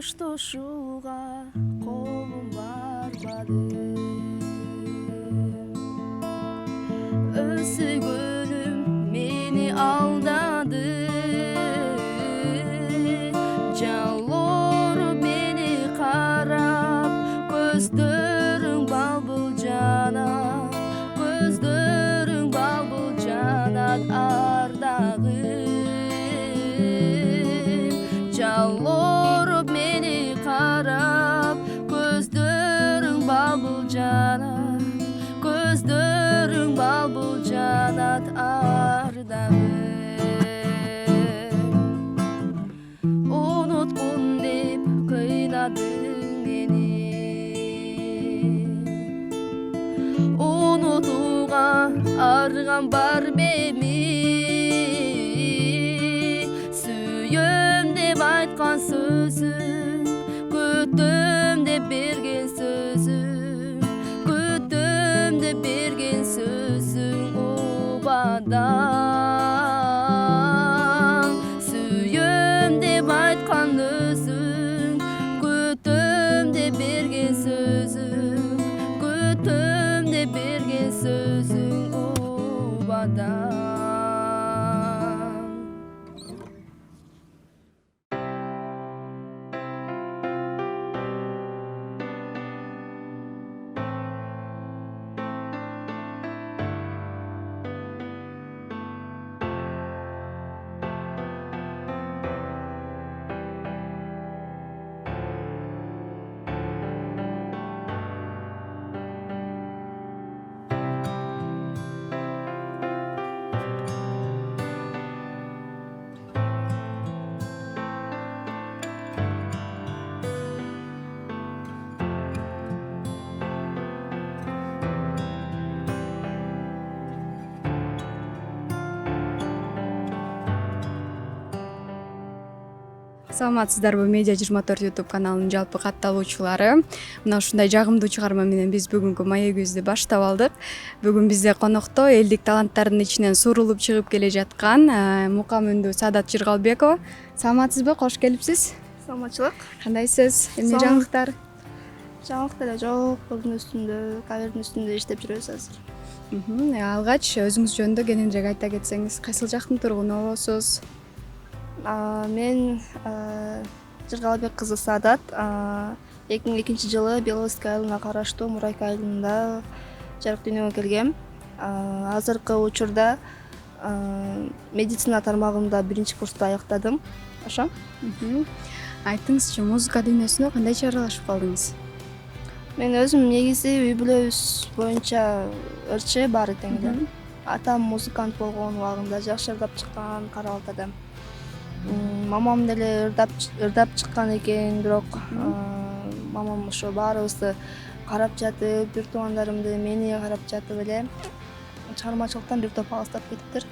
коштошууга колум барбады. Өсүгөнүм мени алдады. Жалоору мени карап, көздөрүң балбул жанат, көздөрүң балбул жанат ардагым. Жалоору мени карап, көздөрүң балбул жанат, көздөрүң балбул жанат ардагым. Уnuткун деп кыйнадың мени, унутууга арган бар беми. Сүйөм деп айткан сөзүң, күтөм деп берген сөзүң, күтөм деп берген сөзүң убадан. Сүйөм деп айткан өзүң, күтөм деп берген сөзүң, күтөм деп берген сөзүң убадан. Саламатсыздарбы, Медиа 24 YouTube каналынын жалпы катталуучулары. Мына ушундай жагымдуу чыгарма менен биз бүгүнкү маегибизди баштап алдык. Бүгүн бизде конокто элдик таланттардын ичинен сурулуп чыгып келе жаткан мукам үндүү Саадат Жыргалбекова. Саламатсызбы, кош келипсиз. Саламатчылык. Кандайсыз? Эмне жаңылыктар? Жаңылык эле жок, кыздын үстүндө, кавердин үстүндө иштеп жүрөбүз азыр. Алгач өзүңүз жөнүндө кененирээк айта кетсеңиз, кайсыл жактын тургуну болосуз? Мен Жыргалбек кызы Саадат 2002 жылы Беловодский айылына караштуу Мурайка айылында жарык дүйнөгө келгем. Азыркы учурда медицина тармагында 1-курсту аяктадым. Ошо. Айтыңызчы, музыка дүйнөсүнө кандайча аралашып калдыңыз? Мен өзүм негизи үй бүлөбүз боюнча ырчы баары тең эле. Атам музыкант болгон убагында жакшы ырдап чыккан Кара Балтада. Мамам деле ырдап чыккан экен, бирок мамам ошо баарыбызды карап жатып, бир туугандарымды мени карап жатып эле чыгармачылыктан бир топ алыстап кетиптир.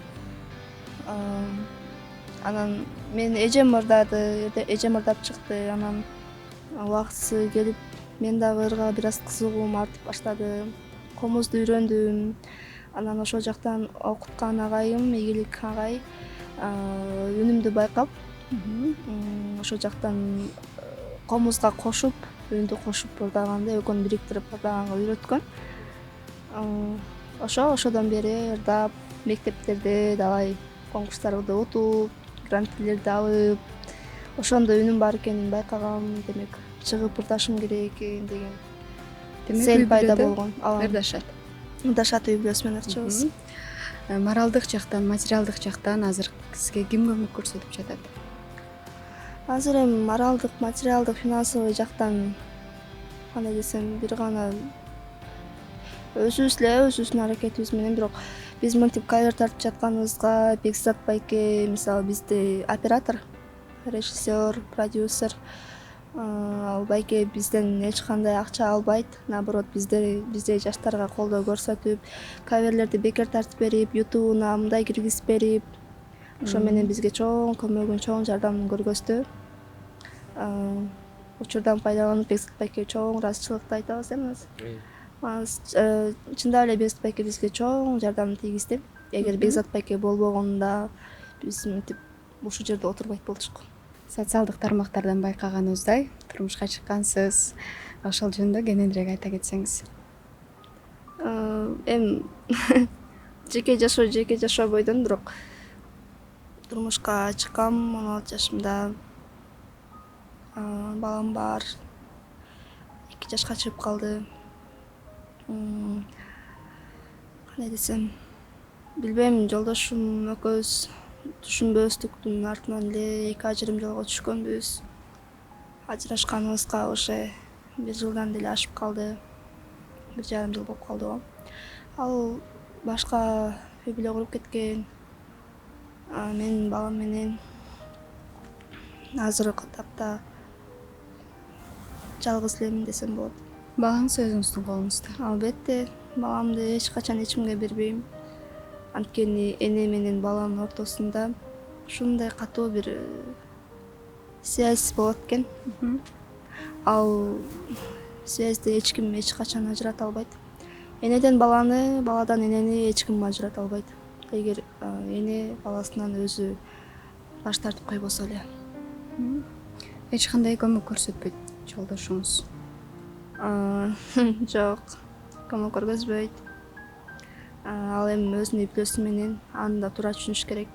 Анан мен эжем ырдап чыкты. Анан убактысы келип мен дагы ырга бир аз кызыгуум артып баштады. Комузду үйрөндүм. Анан ошол жактан окуткан агайым, Ийгилик агай үнүмдү байкап, ошол жактан комузга кошуп, үндү кошуп ырдаганды, экөөнү бириктирип ырдаганга үйрөткөн. Ошодон бери ырдап, мектептерде далай конкурстарды утуп, гранттарды алып, ошондо үнүм бар экенин байкагам. Демек, чыгып ырдашым керек экен деген сел пайда болгон. Ырдашат үй бүлөсү менен ырчыбыз. Моралдык жактан, материалдык жактан азыр сизге ким көмөк көрсөтүп жатат? Азыр эми моралдык, материалдык, финансовый жактан кандай десем, бир гана өзүбүздүн аракетибиз менен, бирок биз мынтип кавер тартып жатканыбызга Бекзат байке, мисалы, бизде оператор, режиссер, продюсер, ал байке бизден эч кандай акча албайт. Наоборот, биздей жаштарга колдоо көрсөтүп, каверлерди бекер тартып берип, ютубуна мындай киргизип берип, ошо менен бизге чоң көмөгүн, чоң жардамын көргөздү. Учурдан пайдаланып Бекзат байке чоң ыраазычылыкты айтабыз эмес. Чындап эле Бекзат байке бизге чоң жардам тийгизди. Эгер Бекзат байке болбогондо биз мынтип ушул жерде отурбайт болчук. Социалдык тармактардан байкаганыбыздай турмушка чыккансыз. Ошол жөнүндө кененирээк айта кетсеңиз. Эми жеке жашоо бойдон бирок турмушка чыккам 16 жашымда. Балам бар. 2 жашка чыгып калды. Кандай десем, билбейм, жолдошум экөөбүз түшүнбөстүктүн артынан эле 2 ажырым жолго түшкөнбүз. Ажырашканыбызга уже 1 жылдан деле ашып калды. 1,5 жыл болуп калды го. Ал башка үй бүлө куруп кеткен. Менин балам менен азыркы тапта жалгыз элемин десем болот. Балаңыз өзүңүздүн колуңузда. Албетте, баламды эч качан эчкимге бербейм. Анткени эне менен баланын ортосунда ушундай катуу бир связь болот экен. Ал связьди эч ким эч качан ажырата албайт. Энеден баланы, баладан энени эч ким ажырата албайт. Эгер эне баласынан өзү баш тартып койбосо эле. Эч кандай көмөк көрсөтпөйт жолдошуңуз? Жок, көмөк көргөзбөйт. Ал эми өзүнүн үй бүлөсү менен аны да туура түшүнүш керек.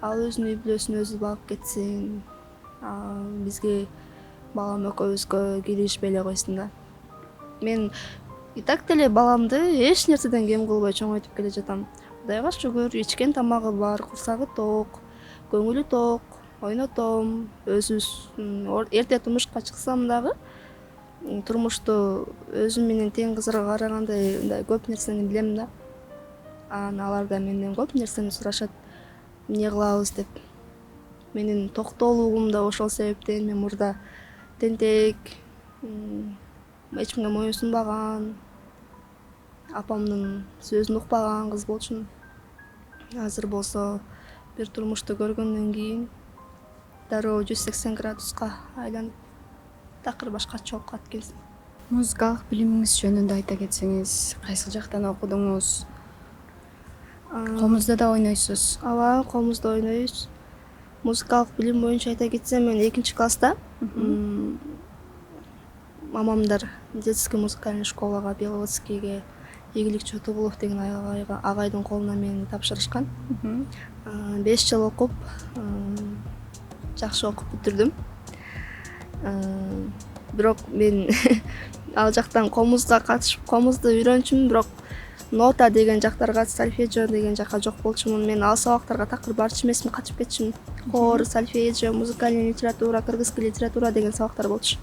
Ал өзүнүн үй бүлөсүн өзү багып кетсин. Бизге, балам экөөбүзгө кийлигишпей эле койсун да. Мен и так деле баламды эч нерседен кем кылбай чоңойтуп келе жатам. Кудайга шүгүр, ичкен тамагы бар, курсагы ток, көңүлү ток, ойнотом. Өзүбүз эрте турмушка чыксам дагы, турмушту өзүм менен тең кыздарга караганда мындай көп нерсени билем да. Алар да менден көп нерсени сурашат, эмне кылабыз деп. Менин токтоолугум да ошол себептен. Мен мурда тентек, эч кимге моюн сунбаган, апамдын сөзүн укпаган кыз болчумун. Азыр болсо бир турмушту көргөндөн кийин дароо 180 градуска айланып такыр башкача болуп калат экенсиң. Музыкалык билимиңиз жөнүндө айта кетсеңиз, кайсыл жактан окудуңуз? Комузда да ойнойсуз? Ооба, комузда ойнойбуз. Музыкалык билим боюнча айта кетсем, мен 2-класста мамамдар детский музыкальный школага Беловодскийге Игилик Чотугулов деген агайдын колуна мени тапшырышкан. 5 жыл окуп, жакшы окуп бүтүрдүм. Бирок мен ал жактан комузга катышып, комузду үйрөнчүмүн, бирок нота деген жактарга, сольфеджио деген жакка жок болчумун. Мен ал сабактарга такыр барчу эмесмин, качып кетчүмүн. Хор, сольфеджио, музыкальный литература, кыргызский литература деген сабактар болчу.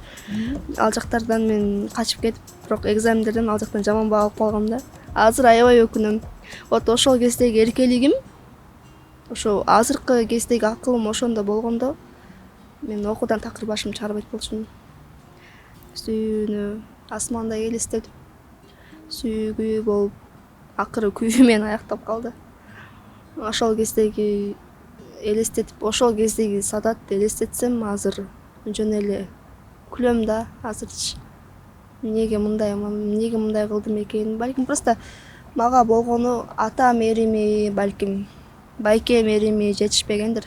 Ал жактардан мен качып кетип, бирок экзамендерден ал жактан жаман баа алып калгам да. Азыр аябай өкүнөм. Вот ошол кездеги эркелигим, ошо азыркы кездеги акылым ошондо болгондо, мен окуудан такыр башым чыгарбайт болчумун. Сүйүүнү асмандай элестетип, сүйгүү болуп, акыры күйүү менен аяктап калды. Ошол кездеги элестетип, ошол кездеги садатты элестетсем, азыр жөн эле күлөм да. Азырчы эмнеге мындай кылдым экен? Балким просто мага болгону ата мерими, балким байке мерими жетишпегендир.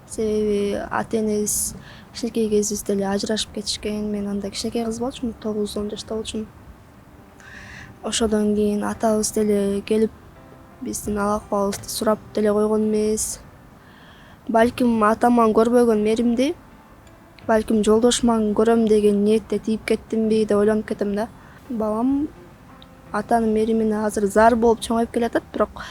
Себеби ата энебиз кичинекей кезибизде эле ажырашып кетишкен. Мен анда кичинекей кыз болчумун, 9-10 жашта болчумун. Ошодон кийин атабыз деле келип биздин ал акыбалыбызды сурап деле койгон эмес. Балким атаман көрбөгөн меримди, балким жолдошуман көрөм деген ниетте тийип кеттимби деп ойлонуп кетем да. Балам атанын меримине азыр зар болуп чоңоюп келатат, бирок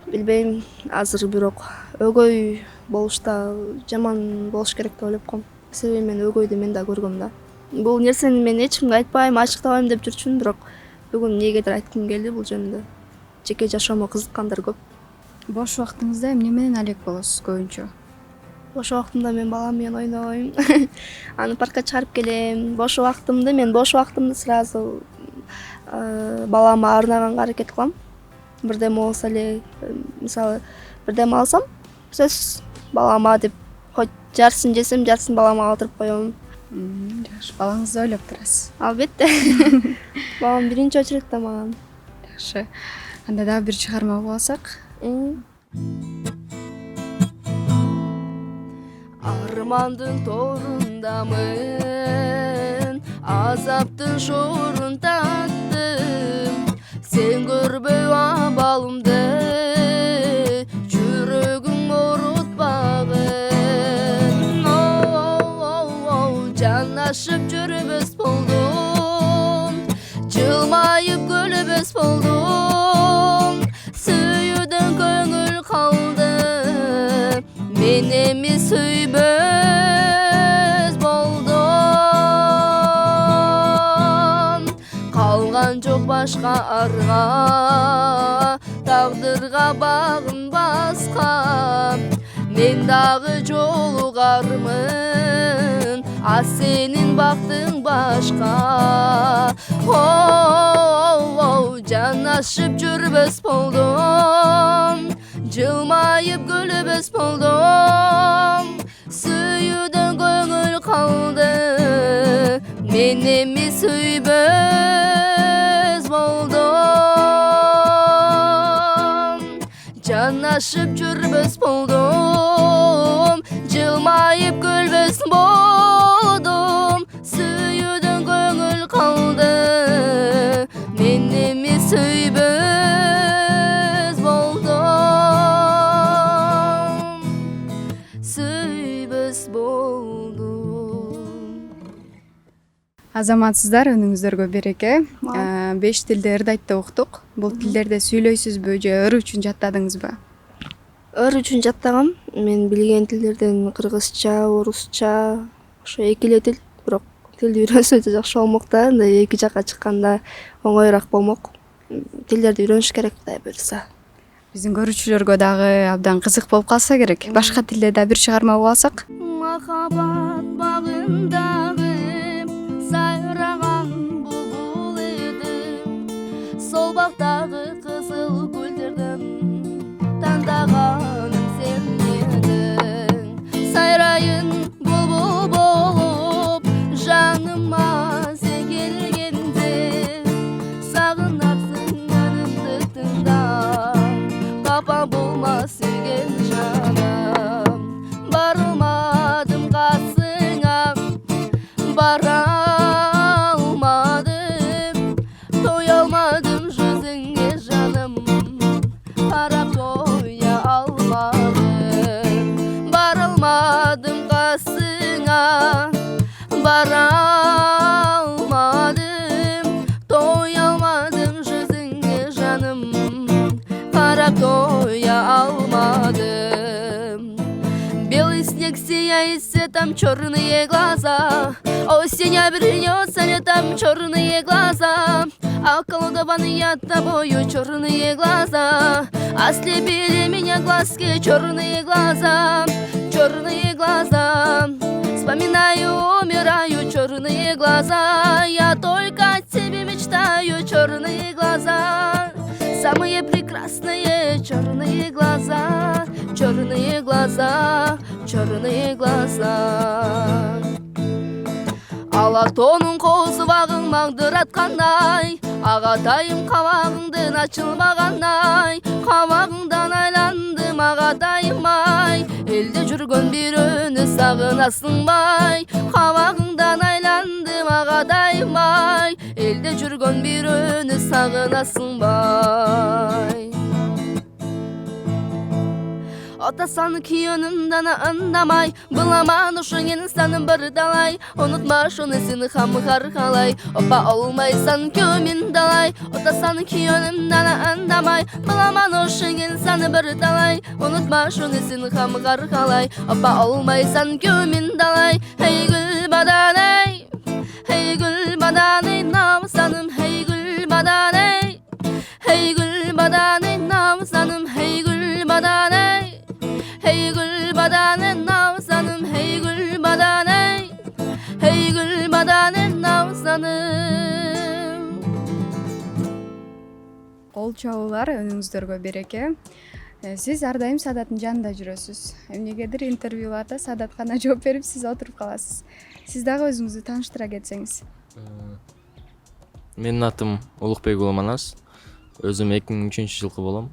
билбейм, азыр бирок өгөй болушта жаман болуш керек деп ойлоп коем. Себеби мен өгөйдү мен да көргөм да. Бул нерсени мен эч кимге айтпайм, ачыктабайм деп жүрчүмүн, бирок бүгүн эмнегедир айткым келди бул жөнүндө. Жеке жашоомо кызыккандар көп. Бош убактыңызда эмне менен алек болосуз көбүнчө? Бош убактымда мен балам менен ойнойм. Аны паркка чыгарып келем. Бош убактымды сразу балама арнаганга аракет кылам. Бирдеме болсо эле, мисалы, бирдеме алсам, сөзсүз балама деп, хоть жартысын жесем, жартысын балама калтырып коем. Жакшы, балаңызды ойлоп турасыз. Албетте. Балам биринчи очередте мага. Жакшы. Анда дагы бир чыгарма угуп алсак. армандын торундамын, азаптын шоорун таттым, сен көрбөй абалымды, жүрөгүң оорутпагын. Жанашып жүрбөс болдум, жылмайып көлөбөс болдум, сүйүүдөн көңүл калды, мен эми сүйбөс болдум. Калган жок башка арга, тагдырга багынбаска, мен дагы жолугармын, а сенин бактың башка. Жанашып жүрбөс болдум, жылмайып көлөбөс болдум, сүйүүдөн көңүл калды, мен эми сүйбөс болдум. Жанашып жүрбөс болдум, жылмайып көлбөс болдум, сүйүүдөн көңүл калды, мен эми сүйбөс болдум, сүйбөс болдум. Азаматсыздар, өнүңүздөргө береке. 5 тилде ырдайтты уктук. Бул тилдерде сүйлөйсүзбү же ыр үчүн жаттадыңызбы? Ыр үчүн жаттагам. Мен билген тилдерден кыргызча, орусча, ошо эки эле тил. Бирок тилди үйрөнсө да жакшы болмок да, андай эки жакка чыкканда оңоюраак болмок. Тилдерди үйрөнүш керек, Кудай буйрса. Биздин көрүүчүлөргө дагы абдан кызык болуп калса керек. Башка тилде да бир чыгарма угуп алсак. Махаббат багындагы сайраган булбул едим, сол бактагы кызыл гүлдөрдөн тандаганым сен эдиң. Сайрайын булбул болуп, жаныма сен келгенде, сагынарсың үнүмдү тыңдап, капа болма сүйген жаным. Барылмадым касыңа, бара алмадым, тоя алмадым жүзүңө жаным, карап тоя алмадым. Барылмадым касыңа, бара алмадым, тоя алмадым жүзүңө жаным, карап тоя алмадым. Белый снег сияет светом, черные глаза. Осень обернется летом, черные глаза. Околдован я тобою, черные глаза. Ослепили меня глазки, черные глаза, черные глаза. Вспоминаю, умираю, черные глаза. Я только о тебе мечтаю, черные глаза. Самые прекрасные черные глаза, черные глаза, черные глаза. Алатонун козубагың маңдыраткандай, агатайым кабагыңдын ачылмагандай, кабагыңдан айландым агатайым ай. Элде жүргөн бирөөнү сагынасыңбай, кабагыңдан айландым агатайым ай. Элде жүргөн бирөөнү сагынасыңбай. Атасаны күйөнүмдөн андамай, буламан ушуң инсанын бір далай. Унутма шуну сени хамыхар калай, опа олмайсан көмүн далай. Атасаны күйөнүмдөн андамай, буламан ушуң инсаны бір далай. Унутма шуну сени хамыхар калай, опа олмайсан көмүн далай. Hey gül badaney, hey gül badaney namsanım, hey gül badaney. Hey gül badaney namsanım, hey gül badaney. Hey gül badane namsanım, hey gül badane, hey gül badane namsanım. Кол чабуулар, өнүңүздөргө береке. Сиз ар дайым Саадаттын жанында жүрөсүз. Эмнегедир интервьюларда Саадат гана жооп берип, сиз отуруп каласыз. Сиз дагы өзүңүздү тааныштыра кетсеңиз. Менин атым Улукбек Улуманас. Өзүм 2003 жылкы болом.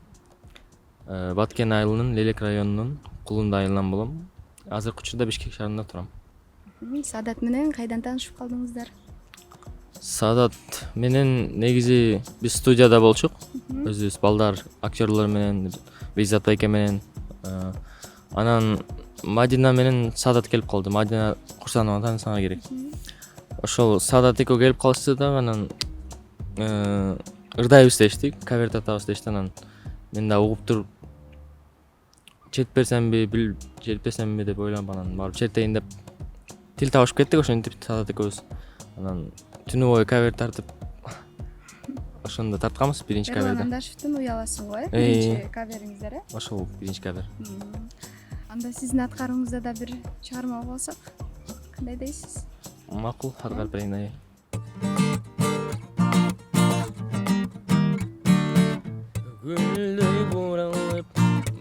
Баткен айылынын Лелек районунун Кулунда айылынан болом. азыркы учурда Бишкек шаарында турам. Саадат менен кайдан таанышып калдыңыздар? Саадат менен негизи биз студияда болчук. Өзүбүз балдар, актерлор менен, Бекзат байке менен. Анан Мадина менен Саадат келип калды. Мадина Курсанованы таанысаңар керек. Ошол Саадат экөө келип калышты да, анан ырдайбыз дештик, кавер тартабыз дешти. Анан мен да угуп туруп чертпесемби, чертпесемби деп ойлонуп, анан барып чертейин деп тил табышып кеттик ошентип Саадат экөөбүз. Анан түнү бою кавер тартып ошондо тартканбыз биринчи каверди. Андашевдин уяласың го, биринчи кавериңиздер, Ошол биринчи кавер. Анда сиздин аткарууңузда да бир чыгарма болсок, кандай дейсиз? Макул, аткарып берейин. Гүлдөй буралып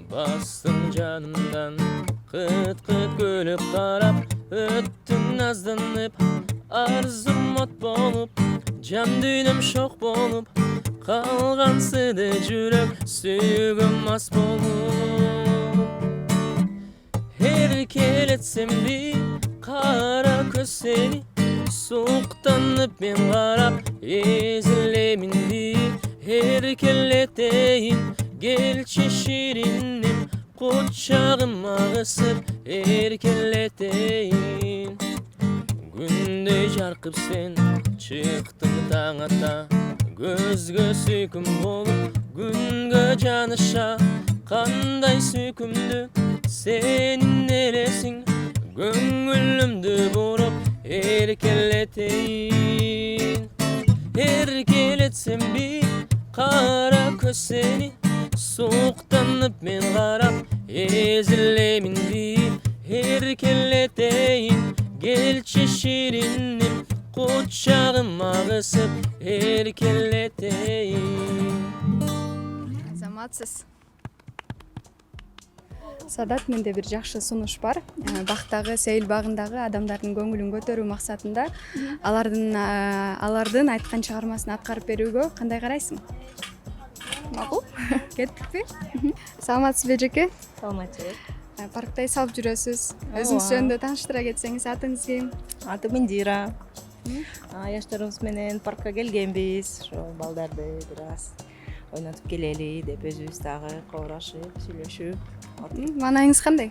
бастың жанымдан, кыт-кыт күлүп карап өттүң назданып, арзум от болуп, жан дүйнөм шок болуп, калгансыды жүрөк сүйгүм мас болуп. Эркелетсемби кара көз сени, суктанып мен карап эзилеминди. Эркелетейин келчи шириним, кучагыма кысып эркелетейин. Күндөй жаркып сен чыктың таң ата, көзгө сүйкүм болуп күнгө жаныша. Кандай сүйкүмдүү сенин элесиң, көңүлүмдү буруп эркелетейин. Эркелетсемби кара көз сени, суктанып мен карап эзилеминди. Эркелетейин келчи шириним, кучагыма кысып эркелетейин. Азаматсыз. Саадат, менде бир жакшы сунуш бар. Бактагы, Сейил багындагы адамдардын көңүлүн көтөрүү максатында алардын айткан чыгармасын аткарып берүүгө кандай карайсың? Макул. Кеттикпи? Саламатсызбы эжеке? Саламатчылык. Парктай салып жүрөсүз. Өзүңүз жөнүндө тааныштыра кетсеңиз, атыңыз ким? Атым Индира. Жаштарыбыз менен паркка келгенбиз. Ошо балдарды бир аз ойнотуп келели деп өзүбүз дагы коорашып, сүйлөшүп. Маанайыңыз кандай?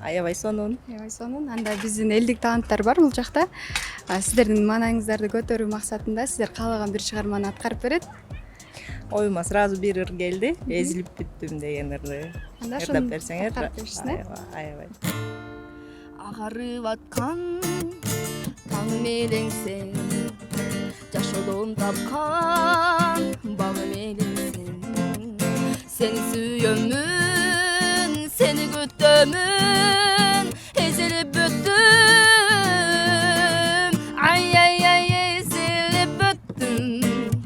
Аябай сонун. Анда биздин элдик таланттар бар бул жакта. Сиздердин маанайыңыздарды көтөрүү максатында сиздер каалаган бир чыгарманы аткарып берет. Оюма сразу бир ыр келди. Эзилип бүттүм деген ырды. Анда ырдап берсеңер. аткарып беришсиз. Аябай. Агарып аткан таң менен сен, жашоодон тапкан багы менен сен. Сени сүйөмүн, сени күтөмүн, эзилип бүттүм. Ай эзилип бүттүм.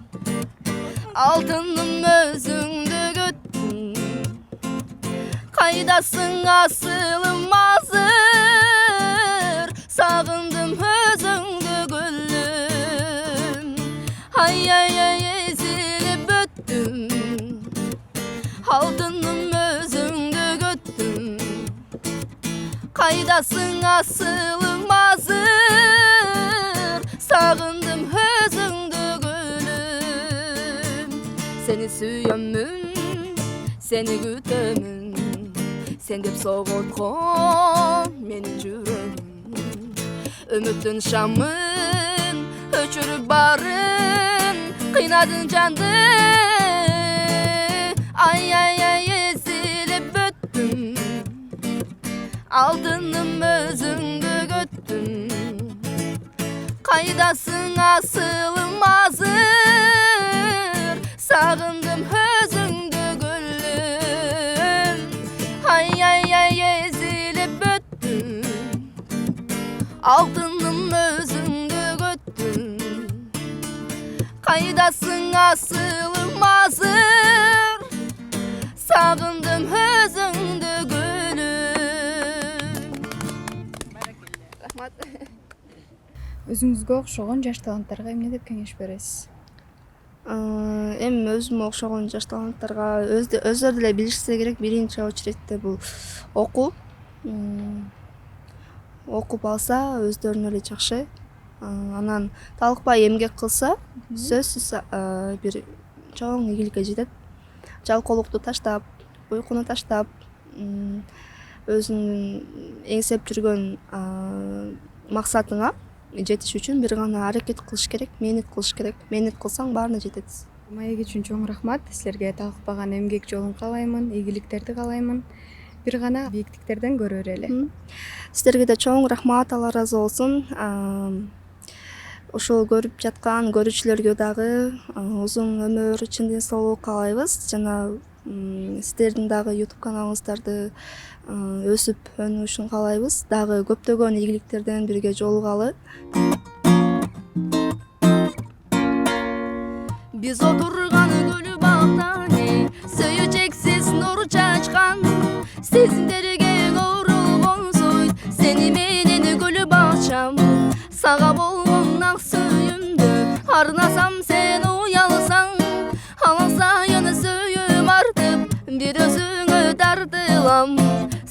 Алтыным өзүңдү күттүм. Кайдасың асылым азыр, сагындым өзүңдү гүлүм. Ай эзилип бүттүм. Алтыным өзүңдү күттүм. Кайдасың асылым азыр, сагындым өзүңдү гүлүм. Сени сүйөмүн, сени күтөмүн, сен деп соготкон менин жүрөгүм. Үмүттүн шамын өчүрүп барын, кыйнадың жанды. Ай эзилип бүттүм. Алтыным өзүңдү күттүм. Кайдасың асылым азыр, сагындым өзүңдү гүлүм. Ай эзилип бүттүм. Алтыным өзүңдү күттүм. Кайдасың асылым азыр, сагындым өзүңдү гүлүм. Рахмат. Өзүңүзгө окшогон жаш таланттарга эмне деп кеңеш бересиз? Эми өзүмө окшогон жаш таланттарга өздөрү эле билишсе керек, биринчи очередте бул окуу. окуп алса өздөрүнө эле жакшы. Анан талыкпай эмгек кылса сөзсүз бир чоң ийгиликке жетет. Жалкоолукту таштап, уйкуну таштап, өзүңүн эңсеп жүргөн максатыңа жетиш үчүн бир гана аракет кылыш керек, мээнет кылыш керек. Мээнет кылсаң баарына жетет. Маек үчүн чоң рахмат. Силерге талыкпаган эмгек жолун каалаймын, ийгиликтерди каалаймын. Бир гана бийиктиктерден көрө берели. Сиздерге да чоң рахмат, Алла ыраазы болсун. Ушул көрүп жаткан көрүүчүлөргө дагы узун өмүр, чын ден соолук каалайбыз. Жана сиздердин дагы YouTube каналыңыздарды өсүп өнүгүшүн каалайбыз. Дагы көптөгөн ийгиликтерден бирге жолугалы. Биз отурган гүл бакта сөйөчексиз нур чачкан, сезимдерге курулгонсуй сени менен гүл бакчам. Сага болгон ак сүйүмдү арнасам, сен уялсаң, алаң сайын сүйүм артып, бир өзүңө тартылам.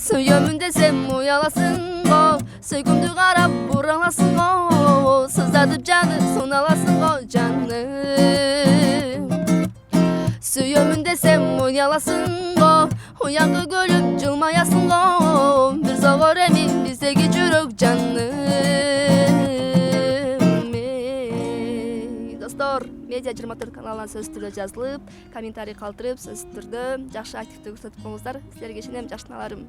Сүйөмүн десем уяласың го, сүйгүмдү карап бураласың го, сыздатып жаны суналасың го жаным. Сүйөмүн десем уяласың го, уяңкы көлүп жылмаясың го, бир согор эми биздеги жүрөк жаным. Достор, Медиа 24 каналына сөз түрдө жазылып, комментарий калтырып, сөз түрдө жакшы активдүү көрсөтүп коңуздар. Силерге ишенем, жакшы ыналарым.